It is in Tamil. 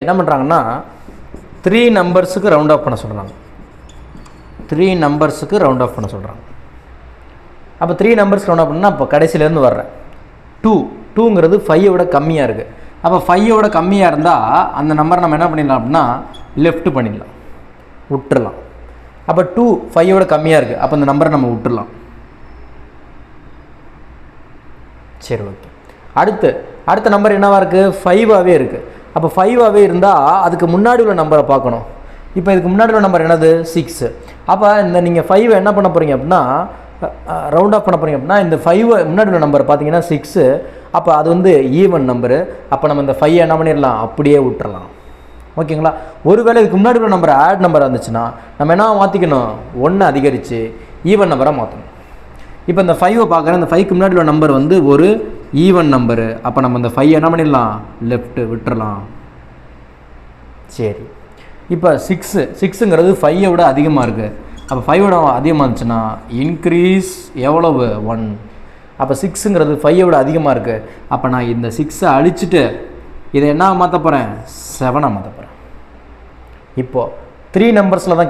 என்ன பண்ணுறாங்கன்னா 3 நம்பர்ஸுக்கு ரவுண்ட் ஆஃப் பண்ண சொல்கிறாங்க. 3 நம்பர்ஸுக்கு ரவுண்ட் ஆஃப் பண்ண சொல்கிறாங்க. அப்போ 3 நம்பர்ஸ்க்கு ரவுண்ட் ஆஃப் பண்ணால் அப்போ கடைசியிலேருந்து வர்றேன் 2ங்கிறது 5 விட கம்மியாக இருக்குது. அப்போ 5 விட கம்மியாக இருந்தால் அந்த நம்பரை நம்ம என்ன பண்ணிடலாம் அப்படின்னா லெஃப்ட் பண்ணிடலாம், விட்டுறலாம். அப்போ 2 5 விட கம்மியாக இருக்குது, அப்போ அந்த நம்பரை நம்ம விட்டுடலாம். சரி, ஓகே. அடுத்த நம்பர் என்னவா இருக்குது? 5ஆகவே இருக்குது. அப்போ 5ஆகவே இருந்தால் அதுக்கு முன்னாடி உள்ள நம்பரை பார்க்கணும். இப்போ இதுக்கு முன்னாடி உள்ள நம்பர் என்னது? 6. அப்போ இந்த நீங்கள் 5 என்ன பண்ண போகிறீங்க அப்படின்னா ரவுண்ட் ஆஃப் பண்ண போகிறீங்க அப்படின்னா இந்த 5 முன்னாடி உள்ள நம்பர் பார்த்தீங்கன்னா 6. அப்போ அது வந்து ஈவன் நம்பரு. அப்போ நம்ம இந்த 5 என்ன பண்ணிடலாம், அப்படியே விட்டுறலாம். ஓகேங்களா? ஒருவேளை இதுக்கு முன்னாடி உள்ள நம்பர் ஆட் நம்பர் இருந்துச்சுன்னா நம்ம என்ன மாற்றிக்கணும், 1 அதிகரித்து ஈவன் நம்பரை மாற்றணும். இப்போ இந்த 5 பார்க்குறேன், இந்த 5க்கு முன்னாடி உள்ள நம்பர் வந்து ஒரு ஈவன் நம்பரு. அப்போ நம்ம இந்த 5 என்ன பண்ணிடலாம், லெஃப்ட்டு விட்டுறலாம். சரி, இப்போ 6ங்கிறது 5ஐ விட அதிகமாக இருக்குது. அப்போ 5 விட அதிகமாக இருந்துச்சுன்னா இன்க்ரீஸ் எவ்வளவு? 1. அப்போ 6ங்கிறது 5ஐ விட அதிகமாக இருக்குது. அப்போ நான் இந்த 6ஐ அழிச்சிட்டு இதை என்ன மாற்ற போகிறேன்? 7ஆக மாற்ற போகிறேன். இப்போது 3 நம்பர்ஸில் தான்